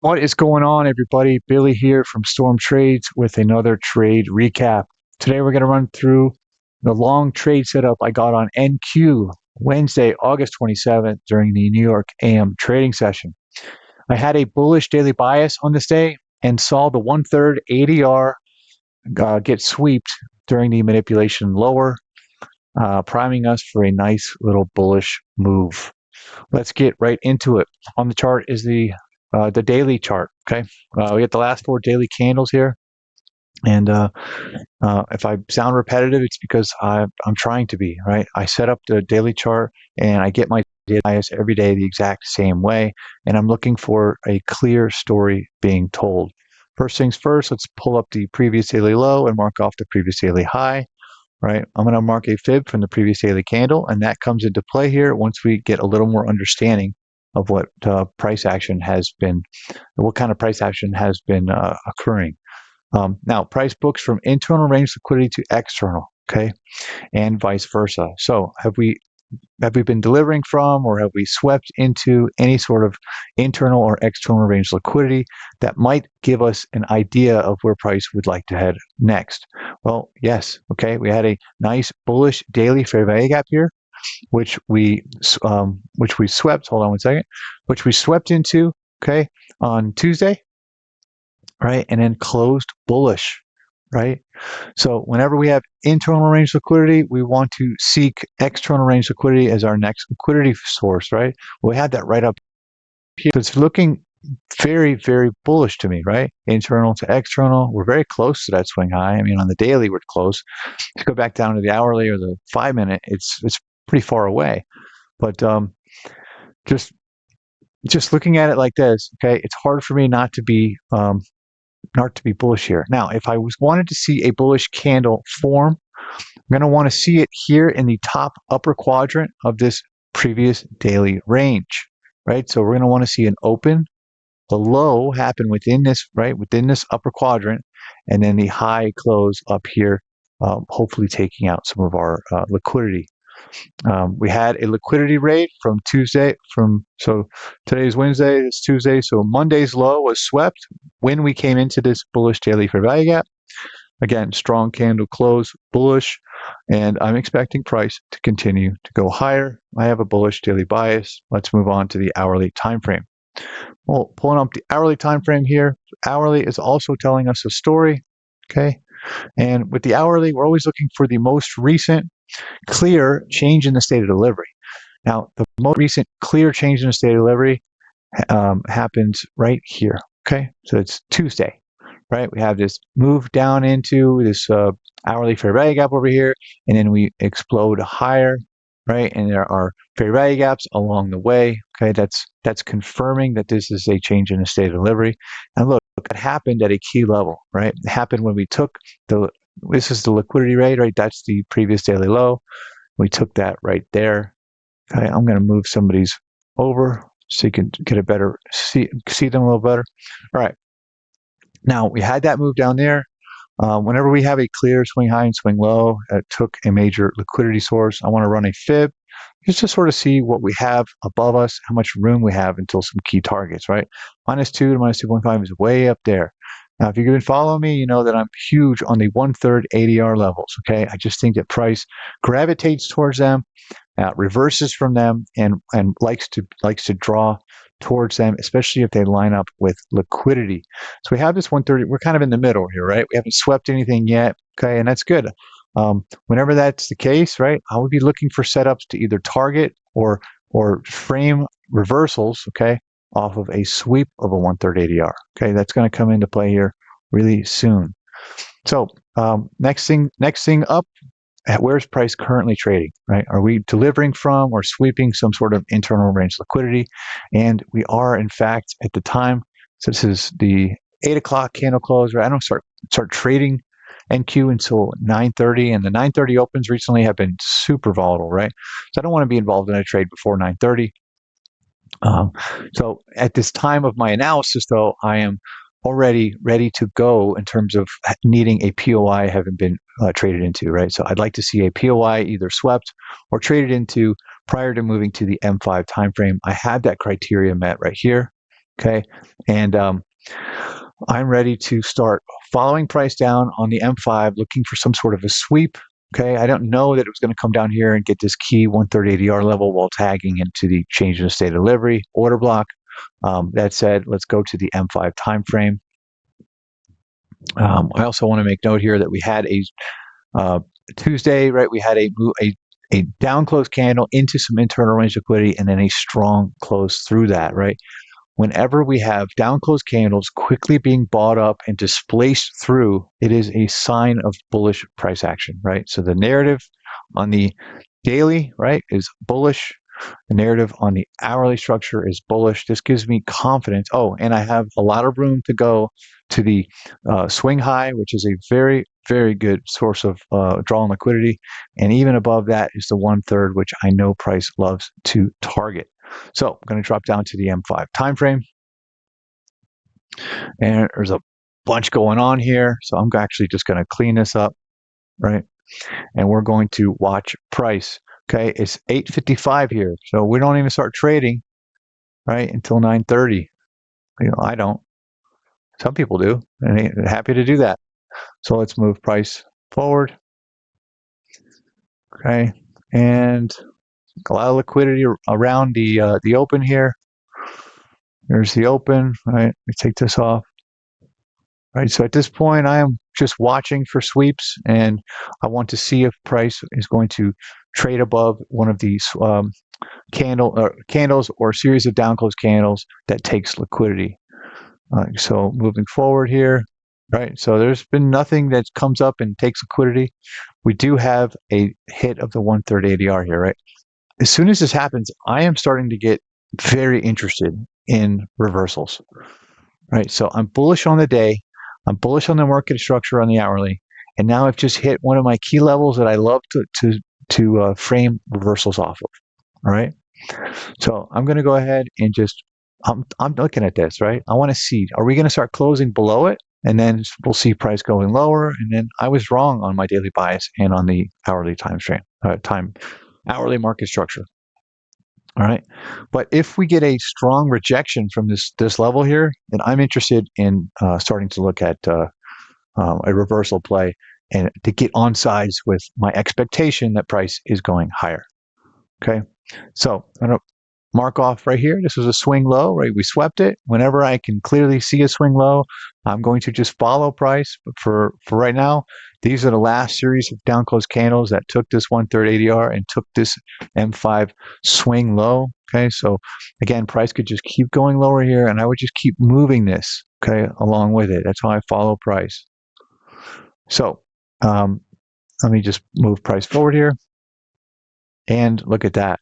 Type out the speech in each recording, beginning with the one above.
What is going on, everybody? Billy here from Storm Trades with another trade recap. Today we're going to run through the long trade setup I got on NQ Wednesday, August 27th during the New York AM trading session. I had a bullish daily bias on this day and saw the 1/3 ADR get swept during the manipulation lower, priming us for a nice little bullish move. Let's get right into it. On the chart is the daily chart. Okay, we got the last 4 daily candles here, and if I sound repetitive, it's because I'm trying to be, right. I set up the daily chart and I get my daily bias every day the exact same way, and I'm looking for a clear story being told. First things first, let's pull up the previous daily low and mark off the previous daily high. Right, I'm going to mark a fib from the previous daily candle, and that comes into play here once we get a little more understanding of what price action has been, what kind of price action has been occurring. Now, price books from internal range liquidity to external, okay, and vice versa. So have we been delivering from, or have we swept into any sort of internal or external range liquidity that might give us an idea of where price would like to head next? Well, yes. Okay, we had a nice bullish daily fair value gap here, which we swept. Hold on one second. Which we swept into, okay, on Tuesday, right, and then closed bullish. Right, so whenever we have internal range liquidity, we want to seek external range liquidity as our next liquidity source. Right, we had that right up here. So it's looking very, very bullish to me. Right, internal to external, we're very close to that swing high. I mean, on the daily, we're close. If you go back down to the hourly or the 5-minute, it's pretty far away. But just looking at it like this, okay, it's hard for me not to be bullish here. Now, if I wanted to see a bullish candle form, I'm going to want to see it here in the top upper quadrant of this previous daily range, right? So we're going to want to see an open, the low happen within this, right, within this upper quadrant, and then the high close up here, hopefully taking out some of our liquidity. We had a liquidity rate from Tuesday, so today is Wednesday, it's Tuesday, so Monday's low was swept when we came into this bullish daily fair value gap. Again, strong candle close, bullish, and I'm expecting price to continue to go higher. I have a bullish daily bias. Let's move on to the hourly time frame. Well, pulling up the hourly time frame here, hourly is also telling us a story, okay? And with the hourly, we're always looking for the most recent clear change in the state of delivery. Now, the most recent clear change in the state of delivery happens right here. Okay, so it's Tuesday, right? We have this move down into this hourly fair value gap over here, and then we explode higher, right? And there are fair value gaps along the way. Okay, that's confirming that this is a change in the state of delivery. And look, it happened at a key level, right? It happened when we took this is the liquidity rate, right? That's the previous daily low. We took that right there. Okay, I'm going to move some of these over so you can get a better see them a little better. All right. Now we had that move down there. Whenever we have a clear swing high and swing low, it took a major liquidity source. I want to run a fib just to sort of see what we have above us, how much room we have until some key targets, right? -2 to -2.5 is way up there. Now, if you've been following me, you know that I'm huge on the 1/3 ADR levels, okay? I just think that price gravitates towards them, reverses from them, and likes to draw towards them, especially if they line up with liquidity. So we have this 1/30, we're kind of in the middle here, right? We haven't swept anything yet, okay? And that's good. Whenever that's the case, right, I would be looking for setups to either target or frame reversals, okay, off of a sweep of a 1/3 ADR. Okay, that's going to come into play here really soon. So next thing up, where's price currently trading? Right? Are we delivering from or sweeping some sort of internal range liquidity? And we are, in fact, at the time. So this is the 8 o'clock candle close. Right? I don't start trading NQ until 9:30, and the 9:30 opens recently have been super volatile. Right? So I don't want to be involved in a trade before 9:30. So at this time of my analysis, though, I am already ready to go in terms of needing a POI having been traded into, right? So I'd like to see a POI either swept or traded into prior to moving to the M5 timeframe. I had that criteria met right here, Okay, and I'm ready to start following price down on the M5, looking for some sort of a sweep. Okay, I don't know that it was going to come down here and get this key 130 ADR level while tagging into the change in state of delivery order block. That said, let's go to the M5 time frame. I also want to make note here that we had a Tuesday, right? We had a down close candle into some internal range liquidity and then a strong close through that, right? Whenever we have down close candles quickly being bought up and displaced through, it is a sign of bullish price action, right? So the narrative on the daily, right, is bullish. The narrative on the hourly structure is bullish. This gives me confidence. Oh, and I have a lot of room to go to the swing high, which is a very, very good source of draw and liquidity. And even above that is the 1/3, which I know price loves to target. So I'm going to drop down to the M5 time frame. And there's a bunch going on here. So I'm actually just going to clean this up, right? And we're going to watch price. Okay, it's 8:55 here, so we don't even start trading, right, until 9:30. I don't. Some people do, and they're happy to do that. So let's move price forward. Okay, and a lot of liquidity around the open here. There's the open. Right, let me take this off. Right, so at this point, I am just watching for sweeps, and I want to see if price is going to trade above one of these candles or series of down close candles that takes liquidity. So moving forward here, right? So there's been nothing that comes up and takes liquidity. We do have a hit of the 1/3 ADR here, right? As soon as this happens, I am starting to get very interested in reversals, right? So I'm bullish on the day. I'm bullish on the market structure on the hourly, and now I've just hit one of my key levels that I love to frame reversals off of. All right. So I'm going to go ahead and just I'm looking at this, right? I want to see, are we going to start closing below it? And then we'll see price going lower. And then I was wrong on my daily bias and on the hourly hourly market structure. All right. But if we get a strong rejection from this level here, then I'm interested in starting to look at a reversal play and to get on sides with my expectation that price is going higher. Okay. So I'm going to mark off right here. This was a swing low, right? We swept it. Whenever I can clearly see a swing low, I'm going to just follow price. But for right now, these are the last series of down close candles that took this 1/3 ADR and took this M5 swing low. Okay, so again, price could just keep going lower here, and I would just keep moving this, okay, along with it. That's how I follow price. So let me just move price forward here, and look at that.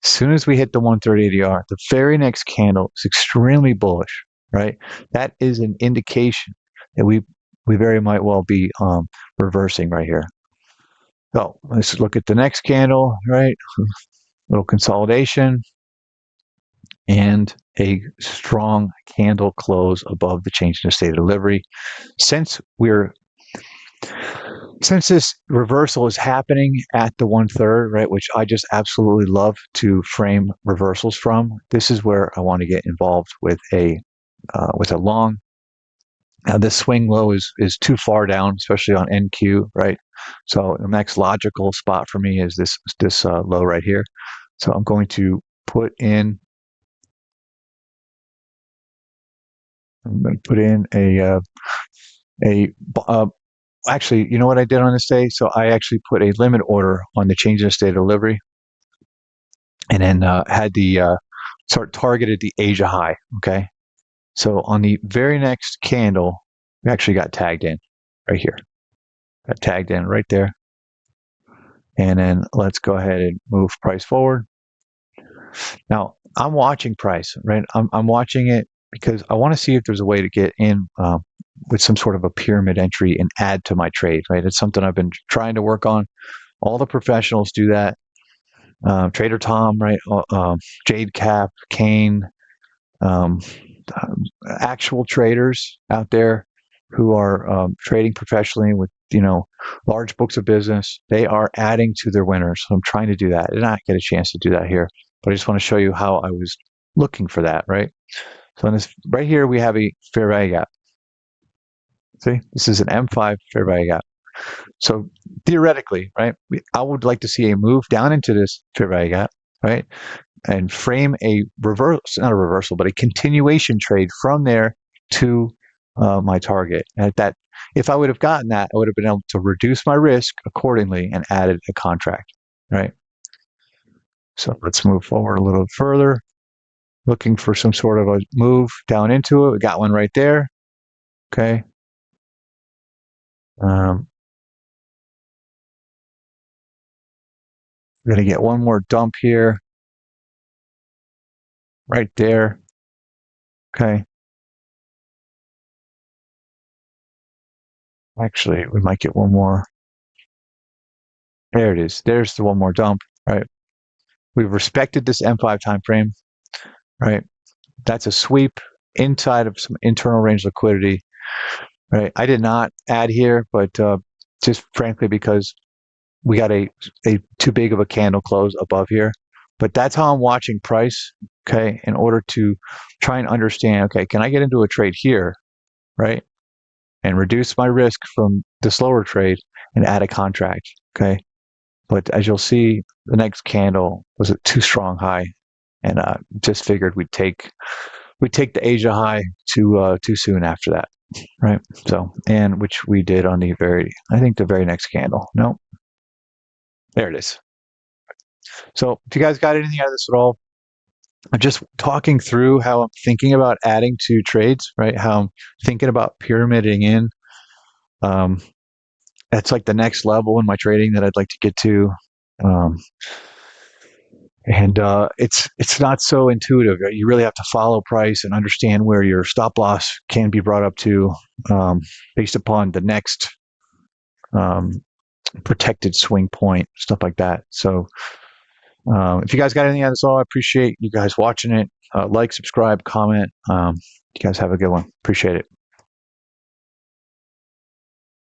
As soon as we hit the 1/3 ADR, the very next candle is extremely bullish, right? That is an indication that we very might well be reversing right here. So let's look at the next candle, right? Little consolidation and a strong candle close above the change in the state of delivery. Since this reversal is happening at the 1/3, right, which I just absolutely love to frame reversals from, this is where I want to get involved with a long. Now this swing low is too far down, especially on NQ, right? So the next logical spot for me is this low right here. So I'm going to put in. I'm going to put in actually, you know what I did on this day? So I actually put a limit order on the change in state of delivery, and then had the targeted the Asia high. Okay, so on the very next candle, we actually got tagged in right here. Got tagged in right there, and then let's go ahead and move price forward. Now I'm watching price, right? I'm watching it because I want to see if there's a way to get in with some sort of a pyramid entry and add to my trade, right? It's something I've been trying to work on. All the professionals do that. Trader Tom, right? Jade Cap, Kane, actual traders out there who are trading professionally with, large books of business. They are adding to their winners. So I'm trying to do that. I did not get a chance to do that here, but I just want to show you how I was looking for that, right? So in this right here, we have a fair value gap. See, this is an M5 fair value gap. So theoretically, right, I would like to see a move down into this fair value gap, right, and frame a reversal, not a reversal, but a continuation trade from there to my target. And that, if I would have gotten that, I would have been able to reduce my risk accordingly and added a contract, right? So let's move forward a little further. Looking for some sort of a move down into it. We got one right there. Okay. We're going to get one more dump here. Right there. Okay. Actually, we might get one more. There it is. There's the one more dump, right? We've respected this M5 time frame, right? That's a sweep inside of some internal range liquidity, right? I did not add here, but just frankly because we got a too big of a candle close above here. But that's how I'm watching price, okay, in order to try and understand, okay, can I get into a trade here, right, and reduce my risk from the slower trade and add a contract, okay? But as you'll see, the next candle was a too strong high, and just figured we'd take the Asia high too soon after that, right? So, and which we did on the very next candle. No, there it is. So, if you guys got anything out of this at all, I'm just talking through how I'm thinking about adding to trades, right? How I'm thinking about pyramiding in. That's like the next level in my trading that I'd like to get to. And it's not so intuitive. You really have to follow price and understand where your stop loss can be brought up to based upon the next protected swing point, stuff like that. So if you guys got anything out of this all, I appreciate you guys watching it. Like, subscribe, comment. You guys have a good one. Appreciate it.